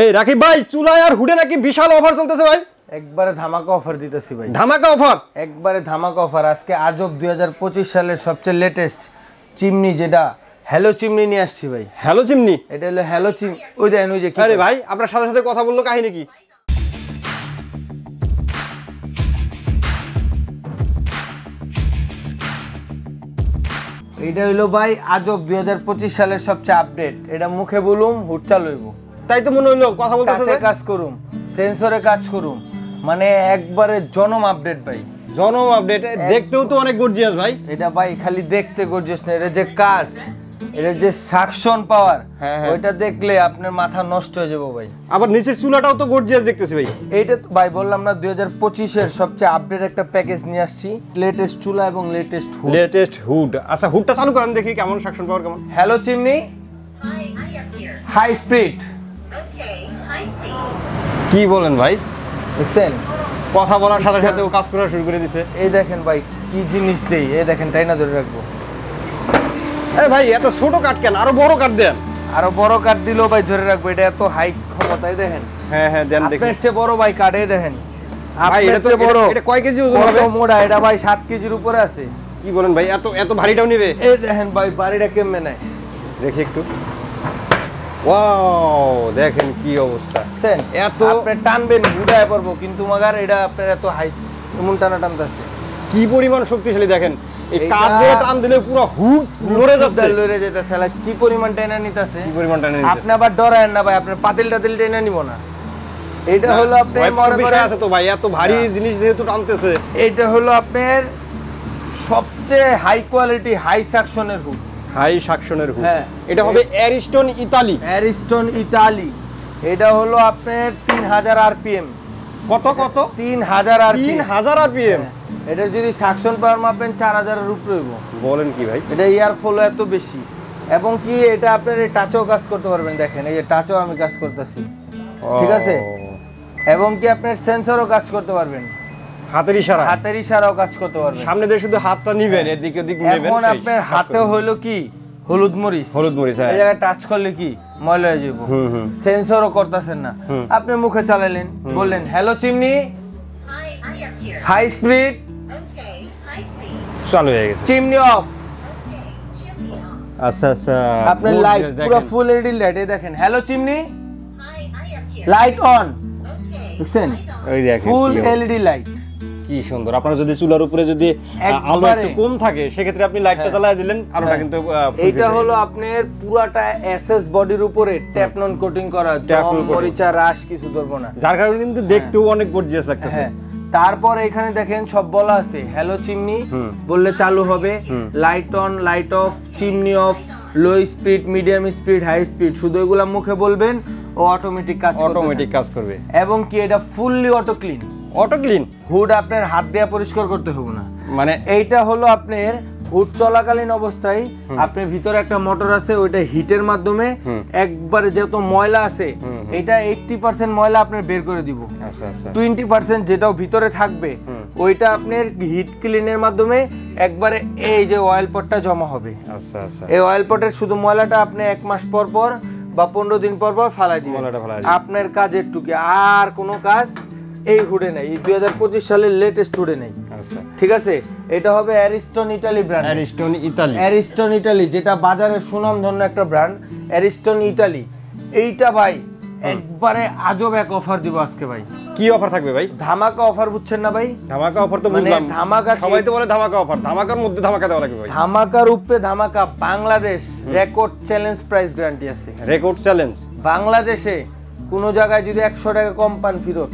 এই রাকিব ভাই চুলায় আর হুডে নাকি বিশাল অফার চলতেছে ভাই। একবারে ধামাকা অফার দিতেছি ভাই। ধামাকা অফার, একবারে ধামাকা অফার। আজকে আজব 2025 সালের সবচেয়ে লেটেস্ট চিমনি, যেটা হ্যালো চিমনি নিয়ে আসছি ভাই। হ্যালো চিমনি, এটা হলো হ্যালো চিমনি। ওই দেখেন ওই যে আরে ভাই আপনার সাথে সাথে কথা বললো, কাহিনী কি? এটা হলো ভাই আজব 2025 সালের সবচেয়ে আপডেট। এটা মুখে বলুম হুট চালু হইব, তাই তো মনে হইলো কথা বলতেছে। কাজ করুম, সেন্সরে কাজ করুম, মানে একবারে জনম আপডেট ভাই। জনম আপডেট, দেখতেও তো অনেক গর্জিয়াস ভাই। এটা ভাই খালি দেখতে গর্জিয়াস না, এটা যে কাজ, এটা যে সাকশন পাওয়ার, ওইটা দেখলে আপনার মাথা নষ্ট হয়ে যাবে ভাই। আবার নিচের চুলাটাও তো গর্জিয়াস দেখতেছি ভাই। এইটা তো ভাই বললাম না 2025 এর সবচেয়ে আপডেট একটা প্যাকেজ নিয়ে আসছি। লেটেস্ট চুলা এবং লেটেস্ট হুড। Latest hood. আচ্ছা হুডটা চালু করেন দেখি কেমন সাকশন পাওয়ার কেমন। Hello chimney high speed. কি বলেন ভাই, দেখছেন কথা বলার সাথে সাথে ও কাজ করা শুরু করে দিছে। এই দেখেন ভাই কি জিনিস দেই, এই দেখেন টাইনা ধরে রাখবো। আরে ভাই এত ছোট কাট কেন, আরো বড় কাট দেন। আরো বড় কাট দিলেও ভাই ধরে রাখবো, এটা এত হাই ক্ষমতায়। দেখেন হ্যাঁ হ্যাঁ দেন দেখি। আপনার চেয়ে বড় ভাই কাট, এই দেখেন ভাই এটা তো বড়। এটা কয় কেজি ওজন হবে? কত মোটা এটা ভাই, 7 কেজির উপরে আছে। কি বলেন ভাই, এত এত ভারীটাও নেবে? এই দেখেন ভাই বাড়িটা কেমনে নাই দেখি একটু। ওয়াও দেখেন কি অবস্থা। এত আপনি টানবেন ঘুরায় পড়বো, কিন্তু মাগার এটা আপনার এত হাই এমন টানা টানতেছে। কি পরিমাণ শক্তিশালী দেখেন, এই কাঠ দিয়ে টান দিলে পুরো হুড লড়ে যাচ্ছে। লড়ে যেতেছে, কি পরিমাণ টানা নিতেছে, কি পরিমাণ টানা নিতেছে। আপনি আবার ডরায়েন না ভাই, আপনার পাতিল টাতিল টেনে নিব না। এটা হলো আপনার মনে বিষয় আছে তো ভাই, এত ভারী জিনিস যেহেতু টানতেছে। এটা হলো আপনার সবচেয়ে হাই কোয়ালিটি হাই সাকশনের হুড। হাই সাকশনের হুড। হ্যাঁ, এটা হবে অ্যারিস্টন ইতালি। Ariston Italy. এটা হলো আপনার 3000 আরপিএম। কত কত? 3000 আরপিএম। 3000 আরপিএম। এটা যদি সাকশন পাওয়ার মাপেন 4000 এর উপরে হইব। বলেন কি ভাই? এটা এয়ার ফ্লো এত বেশি, এবং কি এটা আপনার এই টাচও কাজ করতে পারবেন। দেখেন এই যে টাচও আমি কাজ করতেছি, ঠিক আছে? এবং কি আপনার সেন্সরও কাজ করতে পারবেন, হাতের ইশারা। হাতের ইশারাও কাজ করতে পারবেন। সামনে দিয়ে শুধু হাতটা নিবেন, এদিক ওদিক নেবেন। এখন আপনার হাতে হইলো কি হলুদ মরিচ। হলুদ মরিচ, হ্যাঁ। এই জায়গায় টাচ করলে কি ময়লা হয়ে যাবে। সেন্সরও করতেছেন না, আপনি মুখে চালালেন, বললেন হ্যালো চিমনি হাই স্পিড, চালু হয়ে গেছে। Chimney of. আচ্ছা আচ্ছা, আপনার লাইট পুরো ফুল এলইডি লাইট। এই দেখেন হ্যালো চিমনি লাইট অন। দেখছেন ওই দেখেন ফুল এলইডি লাইট, কি সুন্দর। আপনার যদি চুলার উপরে যদি আলো একটু কম থাকে, সেক্ষেত্রে আপনি লাইটটা জ্বালায় দিলেন, আলোটা কিন্তু এইটা হলো আপনার পুরাটা এসএস বডির উপরে ট্যাপনন কোটিং করা, জং মরিচা রাশ কিছু ধরবো না, যার কারণে কিন্তু দেখতেও অনেক গর্জিয়াস লাগতেছে। তারপর এখানে দেখেন সব বলা আছে হ্যালো চিমনি বললে চালু হবে, light on light off, chimney off, low speed medium speed high speed, শুধু এগুলা মুখে বলবেন ও অটোমেটিক কাজ করবে। এবং কি এটা fully auto clean. Auto clean hood আপনার হাত দিয়ে পরিষ্কার করতে হবে না। মানে এইটা হলো আপনার হুড চলাকালীন অবস্থায় আপনার ভিতরে একটা মোটর আছে, ওইটা হিটের মাধ্যমে একবারে যত ময়লা আছে এটা 80% ময়লা আপনার বের করে দিব। আচ্ছা আচ্ছা, 20% যেটাও ভিতরে থাকবে ওইটা আপনার হিট ক্লিনের মাধ্যমে একবারে এই যে অয়েল পটটা জমা হবে। আচ্ছা আচ্ছা, এই অয়েল পটের শুধু ময়লাটা আপনি 1 মাস পর পর বা 15 দিন পর পর ফালাই দিবেন। আপনার কাজের টুকি আর কোনো কাজ এই হুডে নেই, 2025 সালের লেটেস্ট হুডে নেই। আচ্ছা ঠিক আছে, এটা হবে Ariston Italy brand. Ariston Italy, Ariston Italy যেটা বাজারে সুনামধন্য একটা ব্র্যান্ড, অ্যারিস্টন ইতালি। এইটা ভাই একবারে আজব এক অফার দিব আজকে ভাই। কি অফার থাকবে ভাই? ধামাকা অফার, বুঝছেন না ভাই? ধামাকা অফার তো বুঝলাম, ধামাকা সবাই তো বলে ধামাকা অফার, ধামাকার মধ্যে ধামাকা দেওয়া লাগবে ভাই। ধামাকার উপরে ধামাকা, Bangladesh record challenge price guarantee আছে। রেকর্ড চ্যালেঞ্জ বাংলাদেশে কোন জায়গায় যদি 100 টাকা কম পান ফেরত।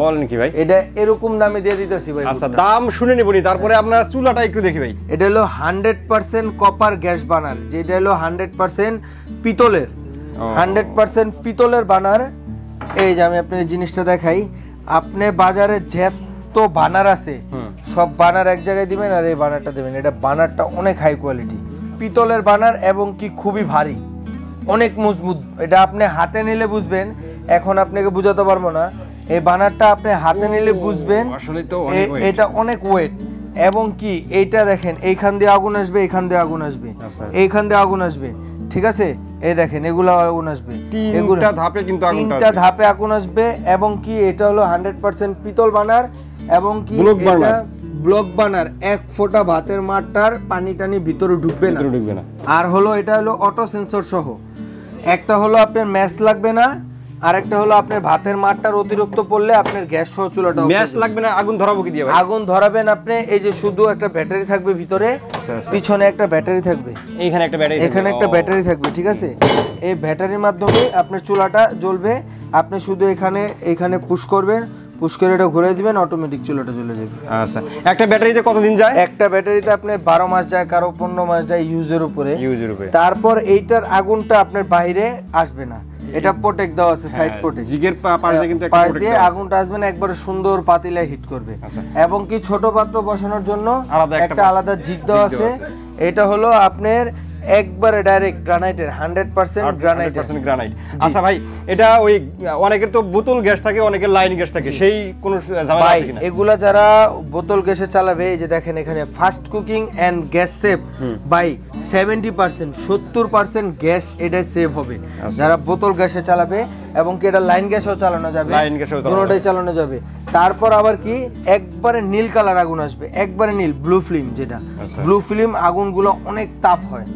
বলেন কি ভাই? এটা এরকম দামে দিয়ে দিতেছি ভাই। আচ্ছা দাম শুনে নিবনি, তারপরে আমরা চুলাটা একটু দেখি ভাই। এটা হলো 100% কপার গ্যাস বার্নার, যেটা হলো 100% পিতলের, 100% পিতলের বার্নার। এই যে আমি আপনার জিনিসটা দেখাই, আপনি বাজারে যত বার্নার আছে সব বার্নার এক জায়গায় দিবেন আর এই বার্নারটা দিবেন। এটা বার্নারটা অনেক হাই কোয়ালিটি পিতলের বার্নার, এবং কি খুবই ভারী, অনেক মজবুত। এটা আপনি হাতে নিলে বুঝবেন, এখন আপনাকে বুঝাতে পারবো না। এই বার্নারটা আপনি হাতে নিলে বুঝবেন আসলে তো এটা অনেক ওয়েট। এবং কি এইটা দেখেন, এইখান দিয়ে আগুন আসবে, এইখান দিয়ে আগুন আসবে, এইখান দিয়ে আগুন আসবে, ঠিক আছে, এই দেখেন এগুলো আগুন আসবে, তিনটা ধাপে কিন্তু আগুনটা তিনটা ধাপে আগুন আসবে। এবং কি এটা হলো 100% পিতল বানার, এবং কি এটা ব্লক বানার, এক ফোঁটা ভাতের মারটার পানি টানি ভিতরে ঢুকবে না। আর হলো এটা হলো অটো সেন্সর সহ, একটা হলো আপনার ম্যাচ লাগবে না, আর একটা হলো আপনার ভাতের মারটার অতিরিক্ত পড়লে আপনার গ্যাস সহ চুলাটা ম্যাচ লাগবে না। আগুন ধরাবো কি দিয়ে ভাই? আগুন ধরাবেন আপনি, এই যে শুধু একটা ব্যাটারি থাকবে ভিতরে, পিছনে একটা ব্যাটারি থাকবে, এইখানে একটা ব্যাটারি, এখানে একটা ব্যাটারি থাকবে, ঠিক আছে। এই ব্যাটারির মাধ্যমে আপনার চুলাটা জ্বলবে। আপনি শুধু এখানে পুশ করবেন, পুশ করে এটা ঘুরে দিবেন, অটোমেটিক চুলাটা জ্বলে যাবে। আচ্ছা, একটা ব্যাটারিতে কতদিন যায়? একটা ব্যাটারিতে আপনার 12 মাস যায়, কারো 15 মাস যায়, ইউজের উপরে। তারপর এইটার আগুনটা আপনার বাইরে আসবে না, এটা প্রোটেক্ট দেওয়া আছে, সাইড প্রোটেক্ট, জিগের পাশ দিয়ে কিন্তু একটা পাশ দিয়ে আগুনটা আসবে না, একবারে সুন্দর পাতিলায় হিট করবে। এবং কি ছোট পাত্র বসানোর জন্য একটা আলাদা জিগ দেওয়া আছে। এটা হলো আপনার একবারে ডাইরেক্ট গ্রানাইটের, 100% গ্রানাইট। আচ্ছা ভাই, এটা ওই অনেকের তো বোতল গ্যাস থাকে, অনেকের লাইন গ্যাস থাকে, সেই কোন ঝামেলা আছে কিনা? এগুলা যারা বোতল গ্যাসে চালাবে, এই যে দেখেন এখানে fast cooking and gas save by 70%, 70% gas এটাই সেভ হবে যারা বোতল গ্যাসে চালাবে। এবং কি এটা লাইন গ্যাসেও চালানো যাবে, দুটোটাই চালানো যাবে। তারপর আবার কি একবারে নীল কালার আগুন আসবে, একবারে নীল, ব্লু ফিল্ম, যেটা ব্লু ফিল্ম আগুনগুলো অনেক তাপ হয়,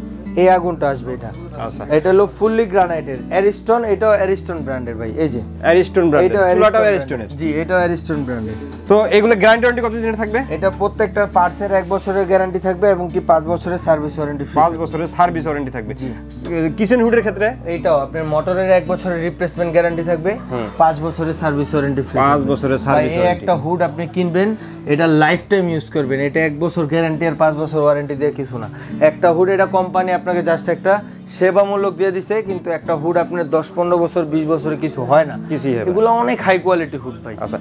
এই আগুনটা আসবে। এটা আচ্ছা, এটা হলো ফুললি গ্রানাইটের, অ্যারিস্টন, এটাও অ্যারিস্টন ব্র্যান্ডের ভাই, এই যে অ্যারিস্টন ব্র্যান্ডের, চুলাটাও অ্যারিস্টনের। জি, এটাও অ্যারিস্টন ব্র্যান্ডের। তো এগুলো গ্যারান্টি ওয়ারেন্টি কত দিনের থাকবে? এটা প্রত্যেকটার পার্টসের 1 বছরের গ্যারান্টি থাকবে, এবং কি 5 বছরের সার্ভিস ওয়ারেন্টি, 5 বছরের সার্ভিস ওয়ারেন্টি থাকবে। জি, কিচেন হুডের ক্ষেত্রে এইটাও আপনার মোটরের 1 বছরের রিপ্লেসমেন্ট গ্যারান্টি থাকবে, 5 বছরের সার্ভিস ওয়ারেন্টি ফ্রি। 5 বছরের সার্ভিস ওয়ারেন্টি। একটা হুড আপনি কিনবেন, এটা লাইফ টাইম ইউজ করবেন, এটা 1 বছর গ্যারান্টি আর 5 বছর ওয়ারেন্টি দিয়ে কিছু না। একটা হুড এটা কোম্পানি আপনাকে জাস্ট একটা সেবামূলক দিয়ে দিছে, কিন্তু একটা হুড আপনার 10-15 বছর 20 বছরে কিছু হয় না, কিছুই হবে। এগুলো অনেক হাই কোয়ালিটি হুড ভাই। আচ্ছা,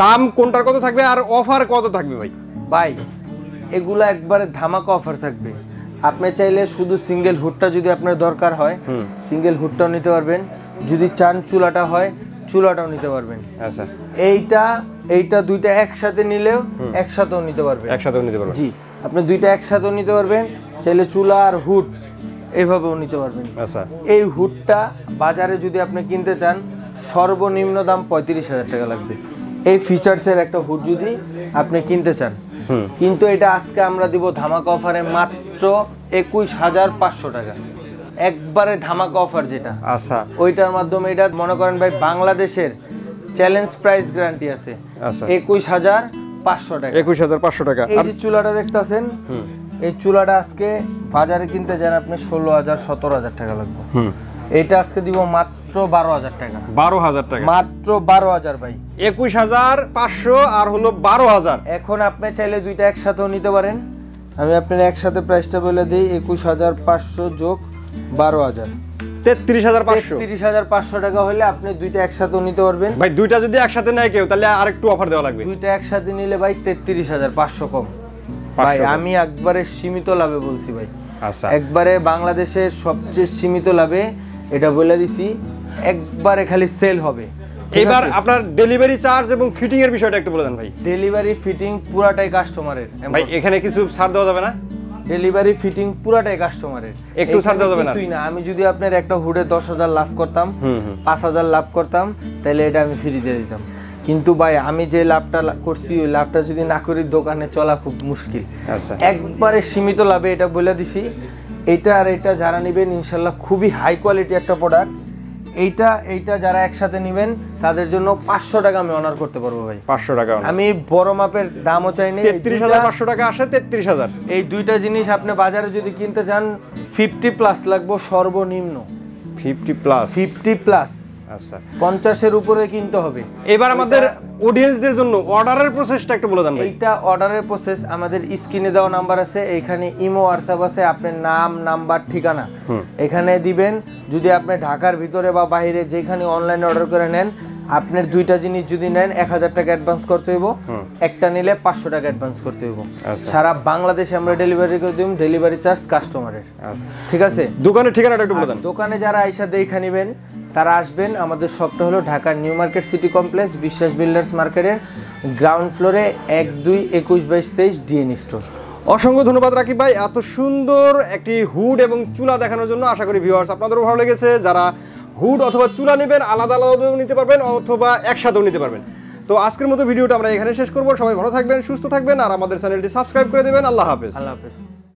দাম কোনটার কত থাকবে আর অফার কত থাকবে ভাই? ভাই এগুলো একবারে ধামাকা অফার থাকবে। আপনি চাইলে শুধু সিঙ্গেল হুডটা যদি আপনার দরকার হয়, সিঙ্গেল হুডটাও নিতে পারবেন, যদি চান চুলাটা হয় চুলাটাও নিতে পারবেন। আচ্ছা, এইটা দুইটা একসাথে নিলেও একসাথেও নিতে পারবেন, জি, আপনি দুইটা একসাথেও নিতে পারবেন, চাইলে চুলা আর হুড এইভাবেও নিতে পারবেন। আচ্ছা, এই হুডটা বাজারে যদি আপনি কিনতে চান সর্বনিম্ন দাম 35,000 টাকা লাগবে, এই ফিচার্সের একটা হুড যদি আপনি কিনতে চান। কিন্তু এটা আজকে আমরা দিব ধামাকা অফারে মাত্র 21,500 টাকা, একবারে ধামাকা অফার যেটা। আচ্ছা, ওইটার মাধ্যমে এটা মনে করেন ভাই বাংলাদেশের চ্যালেঞ্জ প্রাইস গ্যারান্টি আছে। আচ্ছা, 21,500 টাকা। 21,500 টাকা। এই যে চুলাটা দেখতেছেন, এই চুলাটা আজকে বাজারে কিনতে যান আপনি 16,000-17,000 টাকা লাগবে, এটা আজকে দিব মাত্র 12,000 টাকা। 12,000 টাকা, মাত্র 12,000 ভাই। 21,500 আর হলো 12,000। এখন আপনি চাইলে দুইটা একসাথেও নিতে পারেন, আমি আপনার একসাথে প্রাইসটা বলে দিই, 21,500 যোগ 12,000, 33,500 টাকা হলে আপনি দুইটা একসাথেও নিতে পারবেন। ভাই দুইটা যদি একসাথে নেয় কেউ, তাহলে আরেকটু অফার দেওয়া লাগবে। দুইটা একসাথে নিলে ভাই 33,500 কম ভাই, আমি একবারে সীমিত লাভে বলছি ভাই। আচ্ছা, একবারে বাংলাদেশের সবচেয়ে সীমিত লাভে এটা বলে দিছি, একবারে খালি সেল হবে। এবার আপনার ডেলিভারি চার্জ এবং ফিটিং এর বিষয়টা একটু বলে দেন ভাই। ডেলিভারি ফিটিং পুরাটাই কাস্টমারের ভাই, এখানে কিছু ছাড় দেওয়া যাবে না? ডেলিভারি ফিটিং পুরাটাই কাস্টমারের, একটু ছাড় দেওয়া যাবে না? কিছুই না। আমি যদি আপনার একটা হুডে 10,000 লাভ করতাম, 5,000 লাভ করতাম, তাহলে এটা আমি ফ্রি দিয়ে দিতাম। কিন্তু ভাই আমি যে লাভটা করছি, ওই লাভটা যদি না করি দোকানে চলা খুব মুশকিল। আচ্ছা, একবারে সীমিত লাভে এটা বলে দিছি। এইটা আর এটা যারা নেবেন ইনশাল্লাহ খুবই হাই কোয়ালিটি একটা প্রোডাক্ট। এইটা যারা একসাথে নেবেন তাদের জন্য 500 টাকা আমি অনার করতে পারবো ভাই। 500 টাকা আমি বড় মাপের দামও চাইনি। 33,500 টাকা আসে, 33,000। এই দুইটা জিনিস আপনি বাজারে যদি কিনতে চান 50+ লাগবে সর্বনিম্ন। 50+? আচ্ছা, 50-এর উপরে কিনতে হবে। এবার আমাদের অডিয়েন্সদের জন্য অর্ডারের প্রসেসটা একটু বলে দেন ভাই। এইটা অর্ডারের প্রসেস আমাদের স্ক্রিনে দেওয়া নাম্বার আছে, এখানে ইমো হোয়াটসঅ্যাপ আছে, আপনার নাম, নাম্বার, ঠিকানা এখানে দিবেন। যদি আপনি ঢাকার ভিতরে বা বাইরে যেখানে অনলাইনে অর্ডার করে নেন, আপনার দুইটা জিনিস যদি নেন 1,000 টাকা অ্যাডভান্স করতে হইব, একটা নিলে 500 টাকা অ্যাডভান্স করতে হইব। সারা বাংলাদেশে আমরা ডেলিভারি করে দিব, ডেলিভারি চার্জ কাস্টমারের। ঠিক আছে, দোকানের ঠিকানাটা একটু বলে দেন। দোকানে যারা আইসা দেখা নেবেন তারা আসবেন, আমাদের শপটা হলো ঢাকার নিউ মার্কেট সিটি কমপ্লেক্স, বিশ্বাস বিল্ডার্স মার্কেটের গ্রাউন্ড ফ্লোরে 1-2-21-22-23 ডিএন স্টোর। অসংখ্য ধন্যবাদ রাকিব ভাই এত সুন্দর একটি হুড এবং চুলা দেখানোর জন্য। আশা করি ভিউয়ার্স আপনাদেরও ভালো লেগেছে। যারা হুড অথবা চুলা নেবেন আলাদা আলাদাও নিতে পারবেন অথবা একসাথেও নিতে পারবেন। তো আজকের মতো ভিডিওটা আমরা এখানে শেষ করব। সবাই ভালো থাকবেন, সুস্থ থাকবেন আর আমাদের চ্যানেলটি সাবস্ক্রাইব করে দেবেন। আল্লাহ হাফেজ। আল্লাহ হাফেজ।